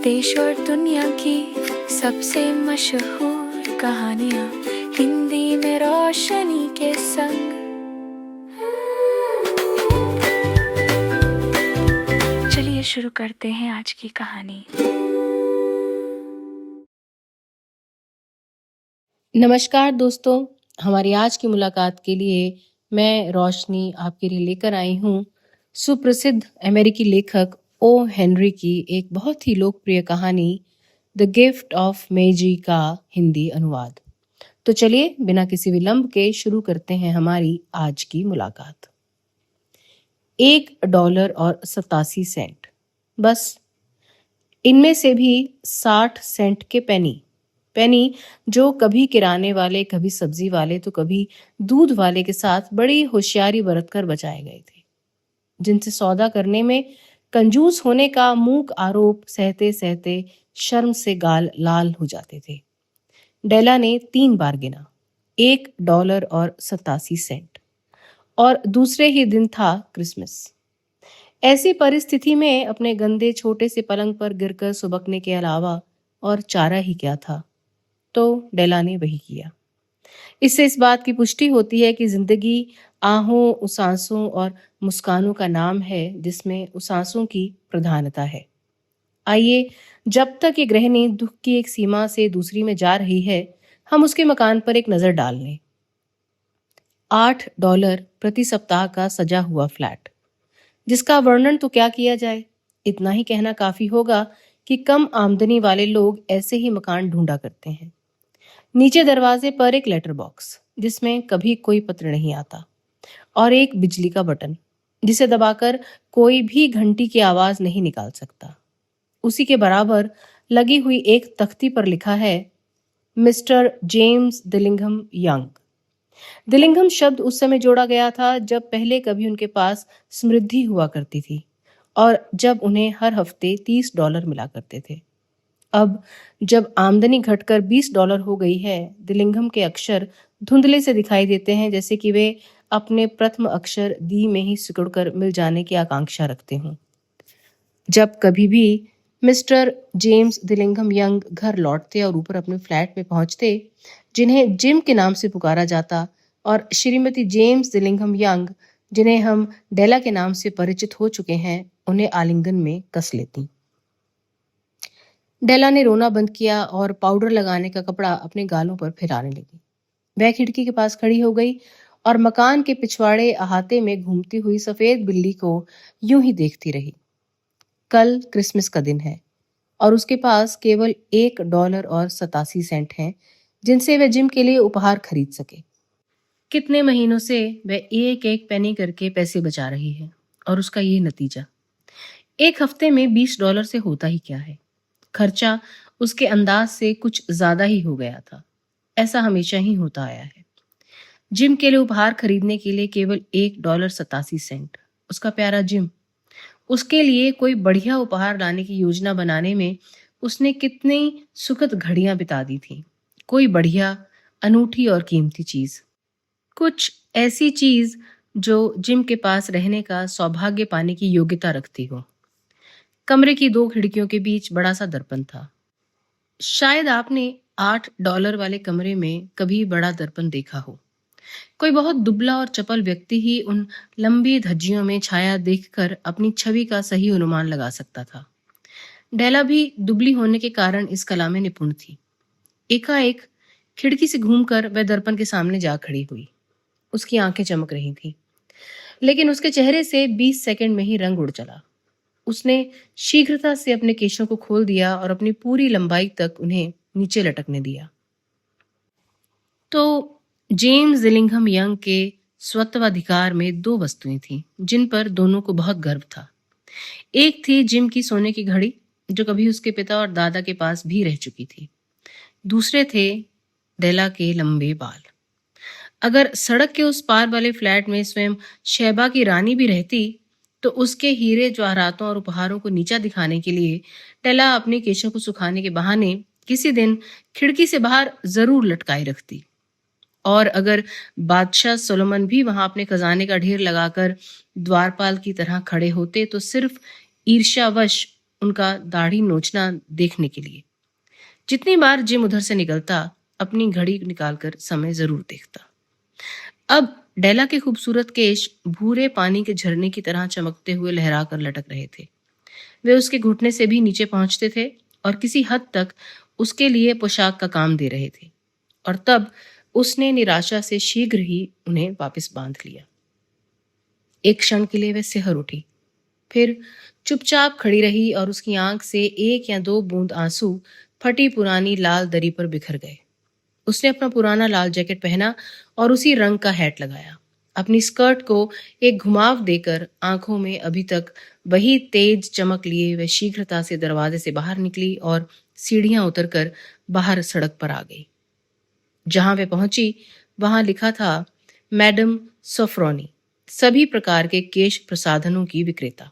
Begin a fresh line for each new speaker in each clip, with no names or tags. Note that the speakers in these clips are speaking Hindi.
देश और दुनिया की सबसे मशहूर कहानियाँ हिंदी में रोशनी के संग। चलिए शुरू करते हैं आज की कहानी।
नमस्कार दोस्तों, हमारी आज की मुलाकात के लिए मैं रोशनी आपके लिए लेकर आई हूँ सुप्रसिद्ध अमेरिकी लेखक ओ हेनरी की एक बहुत ही लोकप्रिय कहानी द गिफ्ट ऑफ मेजी का हिंदी अनुवाद। तो चलिए बिना किसी विलंब के शुरू करते हैं हमारी आज की मुलाकात। $1.87 बस, इनमें से भी 60 सेंट के पेनी जो कभी किराने वाले, कभी सब्जी वाले तो कभी दूध वाले के साथ बड़ी होशियारी बरतकर बचाए गए थे, जिनसे सौदा करने में कंजूस होने का मूक आरोप सहते सहते शर्म से गाल लाल हो जाते थे। डेला ने 3 बार गिना, $1.87, और दूसरे ही दिन था क्रिसमस। ऐसी परिस्थिति में अपने गंदे छोटे से पलंग पर गिरकर सुबकने के अलावा और चारा ही क्या था, तो डेला ने वही किया। इससे इस बात की पुष्टि होती है कि जिंदगी आहों, उसासों और मुस्कानों का नाम है, जिसमें उसासों की प्रधानता है। आइए, जब तक ये गृहिणी दुख की एक सीमा से दूसरी में जा रही है, हम उसके मकान पर एक नजर डाल लें। $8 प्रति सप्ताह का सजा हुआ फ्लैट, जिसका वर्णन तो क्या किया जाए। इतना ही कहना काफी होगा कि कम आमदनी वाले लोग ऐसे ही मकान ढूंढा करते हैं। नीचे दरवाजे पर एक लेटर बॉक्स, जिसमें कभी कोई पत्र नहीं आता, और एक बिजली का बटन, जिसे दबाकर कोई भी घंटी की आवाज नहीं निकाल सकता। उसी के बराबर लगी हुई एक तख्ती पर लिखा है, मिस्टर जेम्स दिलिंघम यंग। दिलिंघम शब्द उस समय जोड़ा गया था जब पहले कभी उनके पास समृद्धि हुआ करती थी और जब उन्हें हर हफ्ते $30 मिला करते थे। अब जब आमदनी घटकर $20 हो गई है, दिलिंघम के अक्षर धुंधले से दिखाई देते हैं, जैसे कि वे अपने प्रथम अक्षर दी में ही सिकुड़कर मिल जाने की आकांक्षा रखते हों। जब कभी भी मिस्टर जेम्स दिलिंघम यंग घर लौटते और ऊपर अपने फ्लैट में पहुंचते, जिन्हें जिम के नाम से पुकारा जाता, और श्रीमती जेम्स दिलिंघम यंग, जिन्हें हम डेला के नाम से परिचित हो चुके हैं, उन्हें आलिंगन में कस लेती। डेला ने रोना बंद किया और पाउडर लगाने का कपड़ा अपने गालों पर फिराने लगी। वह खिड़की के पास खड़ी हो गई और मकान के पिछवाड़े अहाते में घूमती हुई सफेद बिल्ली को यूं ही देखती रही। कल क्रिसमस का दिन है और उसके पास केवल $1.87 है, जिनसे वह जिम के लिए उपहार खरीद सके। कितने महीनों से वह एक एक पेनी करके पैसे बचा रही है, और उसका ये नतीजा। एक हफ्ते में $20 से होता ही क्या है। खर्चा उसके अंदाज से कुछ ज्यादा ही हो गया था। ऐसा हमेशा ही होता आया है। जिम के लिए उपहार खरीदने के लिए केवल $1.87। उसका प्यारा जिम। उसके लिए कोई बढ़िया उपहार लाने की योजना बनाने में उसने कितनी सुखद घड़ियां बिता दी थी। कोई बढ़िया, अनूठी और कीमती चीज, कुछ ऐसी चीज जो जिम के पास रहने का सौभाग्य पाने की योग्यता रखती हो। कमरे की 2 खिड़कियों के बीच बड़ा सा दर्पण था। शायद आपने $8 वाले कमरे में कभी बड़ा दर्पण देखा हो। कोई बहुत दुबला और चपल व्यक्ति ही उन लंबी धज्जियों में छाया देखकर अपनी छवि का सही अनुमान लगा सकता था। डेला भी दुबली होने के कारण इस कला में निपुण थी। एकाएक खिड़की से घूमकर वह दर्पण के सामने जा खड़ी हुई। उसकी आंखें चमक रही थीं, लेकिन उसके चेहरे से 20 सेकंड में ही रंग उड़ चला। उसने शीघ्रता से अपने केशों को खोल दिया और अपनी पूरी लंबाई तक उन्हें नीचे लटकने दिया। तो जेम्स दिलिंघम यंग के स्वत्वाधिकार में 2 वस्तुएं थीं, जिन पर दोनों को बहुत गर्व था। एक थी जिम की सोने की घड़ी, जो कभी उसके पिता और दादा के पास भी रह चुकी थी। दूसरे थे डेला के लंबे बाल। अगर सड़क के उस पार वाले फ्लैट में स्वयं शैबा की रानी भी रहती, तो उसके हीरे जवाहरातों और उपहारों को नीचा दिखाने के लिए डेला अपने केशों को सुखाने के बहाने किसी दिन खिड़की से बाहर जरूर लटकाई रखती। और अगर बादशाह सोलोमन भी वहां अपने खजाने का ढेर लगाकर द्वारपाल की तरह खड़े होते, तो सिर्फ ईर्ष्यावश उनका दाढ़ी नोचना देखने के लिए। जितनी बार जिम उधर से निकलता, अपनी घड़ी निकालकर समय जरूर देखता। अब डेला के खूबसूरत केश भूरे पानी के झरने की तरह चमकते हुए लहरा कर लटक रहे थे। वे उसके घुटने से भी नीचे पहुंचते थे और किसी हद तक उसके लिए पोशाक का काम दे रहे थे। और तब उसने निराशा से शीघ्र ही उन्हें वापस बांध लिया। एक क्षण के लिए वह सिहर उठी, फिर चुपचाप खड़ी रही और उसकी आंख से 1 या 2 बूंद आंसू फटी पुरानी लाल दरी पर बिखर गए। उसने अपना पुराना लाल जैकेट पहना और उसी रंग का हैट लगाया। अपनी स्कर्ट को एक घुमाव देकर आंखों में अभी तक वही तेज चमक लिए वह शीघ्रता से दरवाजे से बाहर निकली और सीढ़ियां उतरकर बाहर सड़क पर आ गई। जहां वह पहुंची वहां लिखा था, मैडम सोफ्रोनी, सभी प्रकार के केश प्रसाधनों की विक्रेता।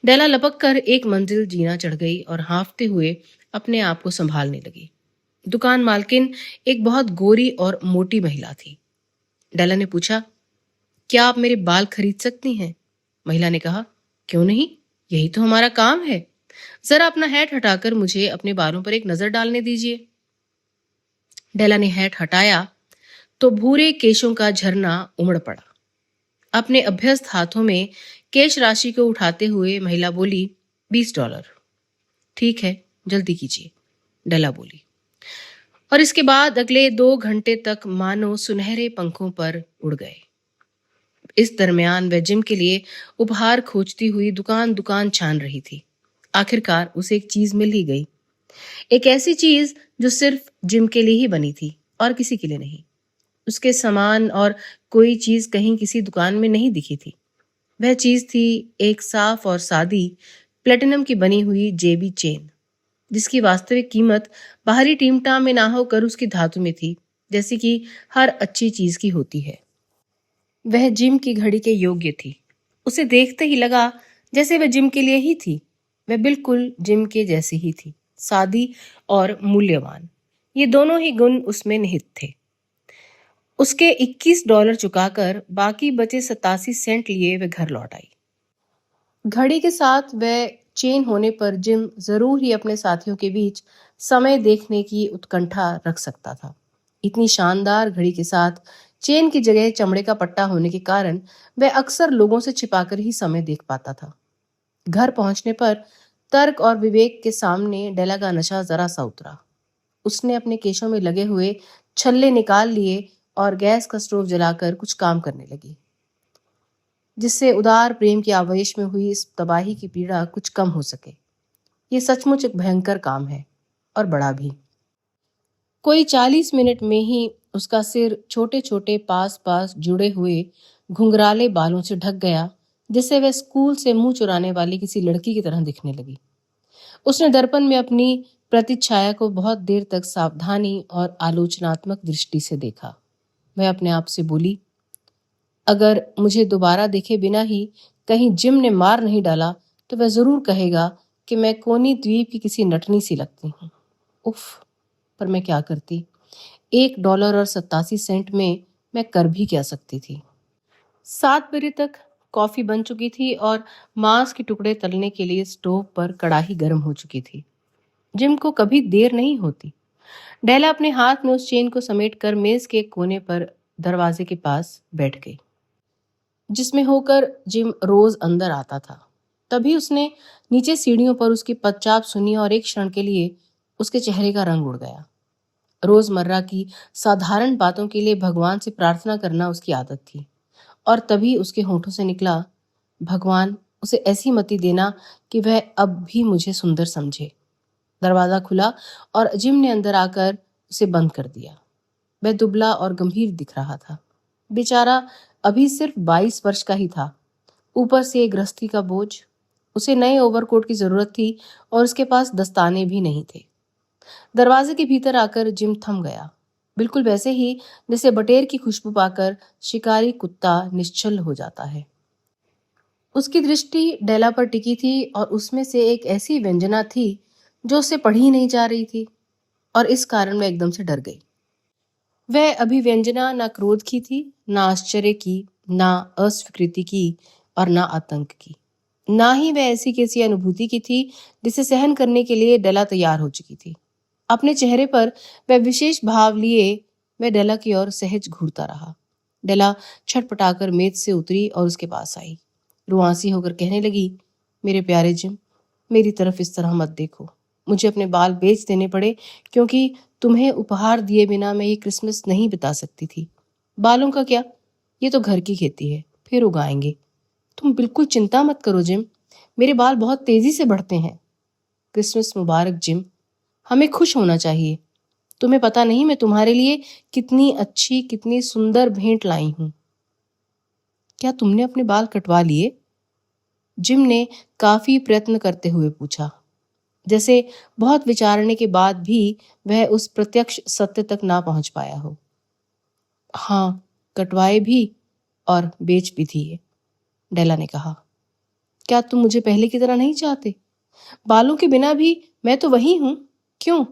डेला लपक कर एक मंजिल जीना चढ़ गई और हाँफते हुए अपने आप को संभालने लगी। दुकान मालकिन एक बहुत गोरी और मोटी महिला थी। डेला ने पूछा, क्या आप मेरे बाल खरीद सकती हैं? महिला ने कहा, क्यों नहीं, यही तो हमारा काम है। जरा अपना हैट हटाकर मुझे अपने बालों पर एक नजर डालने दीजिए। डेला ने हैट हटाया तो भूरे केशों का झरना उमड़ पड़ा। अपने अभ्यस्त हाथों में केश राशि को उठाते हुए महिला बोली, $20। ठीक है, जल्दी कीजिए, डेला बोली। और इसके बाद अगले 2 घंटे तक मानो सुनहरे पंखों पर उड़ गए। इस दरमियान वह जिम के लिए उपहार खोजती हुई दुकान दुकान छान रही थी। आखिरकार उसे एक चीज मिल ही गई, एक ऐसी चीज जो सिर्फ जिम के लिए ही बनी थी और किसी के लिए नहीं। उसके समान और कोई चीज कहीं किसी दुकान में नहीं दिखी थी। वह चीज थी एक साफ और सादी प्लेटिनम की बनी हुई जेबी चेन, जिसकी वास्तविक कीमत बाहरी टीमटाम में ना होकर उसकी धातु में थी, जैसी कि हर अच्छी चीज की होती है। वह जिम की घड़ी के योग्य थी। उसे देखते ही लगा जैसे वह जिम के लिए ही थी। वह बिल्कुल जिम के जैसी ही थी, सादी और मूल्यवान। ये दोनों ही गुण उसमें निहित थे। उसके $21 चुकाकर बाकी बचे 87 सेंट लिए वह घर लौट आई। घड़ी के साथ वह चेन होने पर जिम जरूर ही अपने साथियों के बीच समय देखने की उत्कंठा रख सकता था। इतनी शानदार घड़ी के साथ चेन की जगह चमड़े का पट्टा होने के कारण वह अक्सर लोगों से छिपाकर ही समय देख पाता था। घर पहुंचने पर तर्क और विवेक के सामने डेला का नशा जरा सा उतरा। उसने अपने केशों में लगे हुए छल्ले निकाल लिए और गैस का स्टोव जलाकर कुछ काम करने लगी, जिससे उदार प्रेम के आवेश में हुई इस तबाही की पीड़ा कुछ कम हो सके। ये सचमुच एक भयंकर काम है और बड़ा भी। कोई 40 मिनट में ही उसका सिर छोटे छोटे पास पास जुड़े हुए घुंघराले बालों से ढक गया, जिससे वह स्कूल से मुंह चुराने वाली किसी लड़की की तरह दिखने लगी। उसने दर्पण में अपनी प्रतिच्छाया को बहुत देर तक सावधानी और आलोचनात्मक दृष्टि से देखा। वह अपने आप से बोली, अगर मुझे दोबारा देखे बिना ही कहीं जिम ने मार नहीं डाला तो वह जरूर कहेगा कि मैं कोनी द्वीप की किसी नटनी सी लगती हूँ। उफ, पर मैं क्या करती। $1.87 में मैं कर भी क्या सकती थी। 7 बजे तक कॉफी बन चुकी थी और मांस के टुकड़े तलने के लिए स्टोव पर कड़ाही गर्म हो चुकी थी। जिम को कभी देर नहीं होती। डेला अपने हाथ में उस चेन को समेटकर मेज के कोने पर दरवाजे के पास बैठ गई, जिसमें होकर जिम रोज अंदर आता था। तभी उसने नीचे सीढ़ियों पर उसकी पदचाप सुनी और एक क्षण के लिए उसके चेहरे का रंग उड़ गया। रोजमर्रा की साधारण बातों के लिए भगवान से प्रार्थना करना उसकी आदत थी, और तभी उसके होठों से निकला, भगवान उसे ऐसी मति देना कि वह अब भी मुझे सुंदर समझे। दरवाजा खुला और जिम ने अंदर आकर उसे बंद कर दिया। वह दुबला और गंभीर दिख रहा था। बेचारा अभी सिर्फ 22 वर्ष का ही था। ऊपर से गृहस्थी का बोझ। उसे नए ओवरकोट की जरूरत थी और उसके पास दस्ताने भी नहीं थे। दरवाजे के भीतर आकर जिम थम गया, बिल्कुल वैसे ही जैसे बटेर की खुशबू पाकर शिकारी कुत्ता निश्चल हो जाता है। उसकी दृष्टि डेला पर टिकी थी और उसमें से एक ऐसी व्यंजना थी जो उसे पढ़ी नहीं जा रही थी, और इस कारण वह एकदम से डर गई। वह अभिव्यंजना न क्रोध की थी, न आश्चर्य की, न अस्वीकृति की और न आतंक की। ना ही वह ऐसी कैसी अनुभूति की थी जिसे सहन करने के लिए डेला तैयार हो चुकी थी। अपने चेहरे पर वह विशेष भाव लिए वह डेला की ओर सहज घूरता रहा। डेला छटपटाकर मेज से उतरी और उसके पास आई। रुआंसी होकर कहने लगी, मेरे प्यारे जिम, मेरी तरफ इस तरह मत देखो। मुझे अपने बाल बेच देने पड़े क्योंकि तुम्हें उपहार दिए बिना मैं ये क्रिसमस नहीं बिता सकती थी। बालों का क्या, ये तो घर की खेती है, फिर उगाएंगे। तुम बिल्कुल चिंता मत करो जिम, मेरे बाल बहुत तेजी से बढ़ते हैं। क्रिसमस मुबारक जिम, हमें खुश होना चाहिए। तुम्हें पता नहीं मैं तुम्हारे लिए कितनी अच्छी, कितनी सुंदर भेंट लाई हूं। क्या तुमने अपने बाल कटवा लिए? जिम ने काफी प्रयत्न करते हुए पूछा, जैसे बहुत विचारने के बाद भी वह उस प्रत्यक्ष सत्य तक ना पहुंच पाया हो। हाँ, कटवाए भी और बेच भी दिए, डेला ने कहा। क्या तुम मुझे पहले की तरह नहीं चाहते? बालों के बिना भी मैं तो वही हूं, क्यों?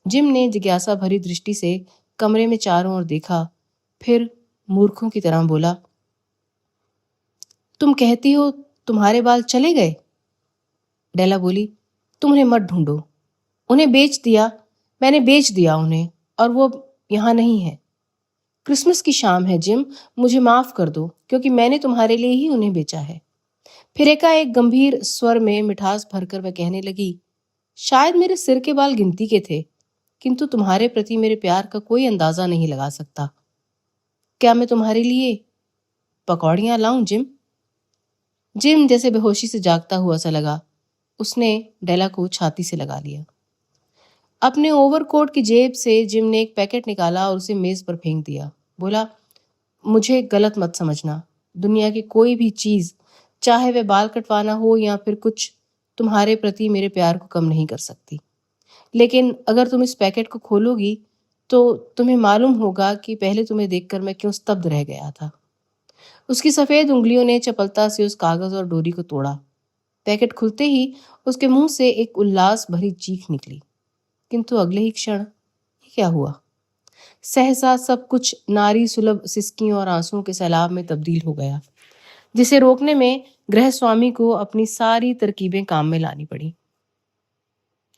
जिम ने जिज्ञासा भरी दृष्टि से कमरे में चारों ओर देखा, फिर मूर्खों की तरह बोला, तुम कहती हो तुम्हारे बाल चले गए? डेला बोली, तुम उन्हें मत ढूंढो, उन्हें बेच दिया, मैंने बेच दिया उन्हें, और वो यहाँ नहीं है। क्रिसमस की शाम है जिम, मुझे माफ कर दो क्योंकि मैंने तुम्हारे लिए ही उन्हें बेचा है। फिर एकाएक गंभीर स्वर में मिठास भरकर वह कहने लगी, शायद मेरे सिर के बाल गिनती के थे, किंतु तुम्हारे प्रति मेरे प्यार का कोई अंदाजा नहीं लगा सकता। क्या मैं तुम्हारे लिए पकौड़ियां लाऊं जिम? जिम जैसे बेहोशी से जागता हुआ सा लगा। उसने डेला को छाती से लगा लिया। अपने ओवरकोट की जेब से जिम ने एक पैकेट निकाला और उसे मेज पर फेंक दिया। बोला, मुझे गलत मत समझना, दुनिया की कोई भी चीज, चाहे वह बाल कटवाना हो या फिर कुछ, तुम्हारे प्रति मेरे प्यार को कम नहीं कर सकती। लेकिन अगर तुम इस पैकेट को खोलोगी तो तुम्हें मालूम होगा कि पहले तुम्हें देखकर मैं क्यों स्तब्ध रह गया था। उसकी सफेद उंगलियों ने चपलता से उस कागज और डोरी को तोड़ा। पैकेट खुलते ही उसके मुंह से एक उल्लास भरी चीख निकली, किंतु अगले ही क्षण ये क्या हुआ? सहसा सब कुछ नारी सुलभ सिसकियों और आंसुओं के सैलाब में तब्दील हो गया, जिसे रोकने में गृह स्वामी को अपनी सारी तरकीबें काम में लानी पड़ी,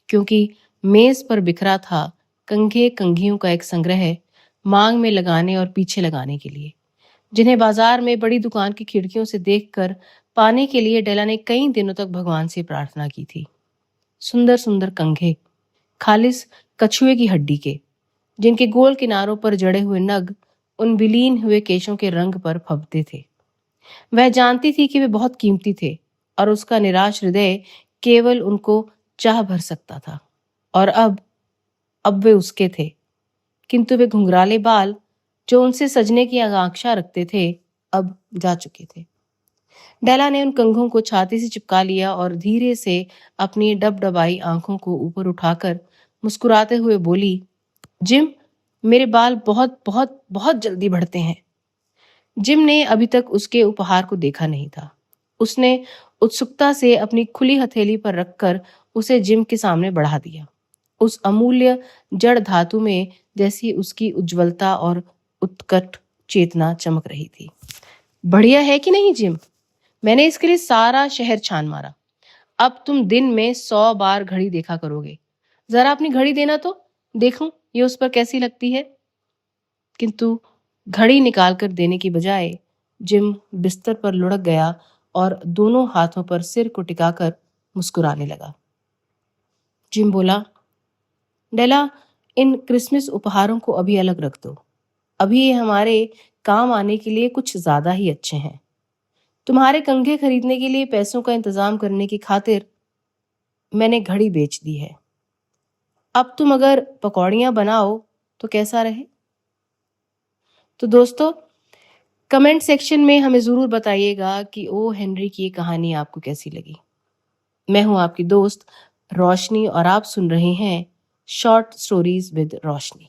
क्योंकि मेज पर बिखरा था कंघे कंघियों का एक संग्रह, मांग में लगाने और पीछे लगाने के लिए, जिन्हें बाजार में बड़ी दुकान की खिड़कियों से देखकर पाने के लिए डेला ने कई दिनों तक भगवान से प्रार्थना की थी। सुंदर सुंदर कंघे, खालिस कछुए की हड्डी के, जिनके गोल किनारों पर जड़े हुए नग उन विलीन हुए केशों के रंग पर फबते थे। वह जानती थी कि वे बहुत कीमती थे और उसका निराश हृदय केवल उनको चाह भर सकता था। और अब वे उसके थे, किंतु वे घुंघराले बाल जो उनसे सजने की आकांक्षा रखते थे, अब जा चुके थे। डेला ने उन कंघों को छाती से चिपका लिया और धीरे से अपनी डबडबाई आंखों को ऊपर उठाकर मुस्कुराते हुए बोली, जिम, मेरे बाल बहुत बहुत बहुत जल्दी बढ़ते हैं। जिम ने अभी तक उसके उपहार को देखा नहीं था। उसने उत्सुकता से अपनी खुली हथेली पर रखकर उसे जिम के सामने बढ़ा दिया। उस अमूल्य जड़ धातु में जैसी उसकी उज्ज्वलता और उत्कट चेतना चमक रही थी। बढ़िया है कि नहीं जिम? मैंने इसके लिए सारा शहर छान मारा। अब तुम दिन में 100 बार घड़ी देखा करोगे। जरा अपनी घड़ी देना तो देखूं ये उस पर कैसी लगती है। किंतु घड़ी निकालकर देने की बजाय जिम बिस्तर पर लुढ़क गया और दोनों हाथों पर सिर को टिकाकर मुस्कुराने लगा। जिम बोला, डेला, इन क्रिसमस उपहारों को अभी अलग रख दो। अभी ये हमारे काम आने के लिए कुछ ज्यादा ही अच्छे हैं। तुम्हारे कंघे खरीदने के लिए पैसों का इंतजाम करने की खातिर मैंने घड़ी बेच दी है। अब तुम अगर पकौड़ियां बनाओ तो कैसा रहे? तो दोस्तों, कमेंट सेक्शन में हमें जरूर बताइएगा कि ओ हेनरी की ये कहानी आपको कैसी लगी। मैं हूं आपकी दोस्त रोशनी और आप सुन रहे हैं शॉर्ट स्टोरीज विद रोशनी।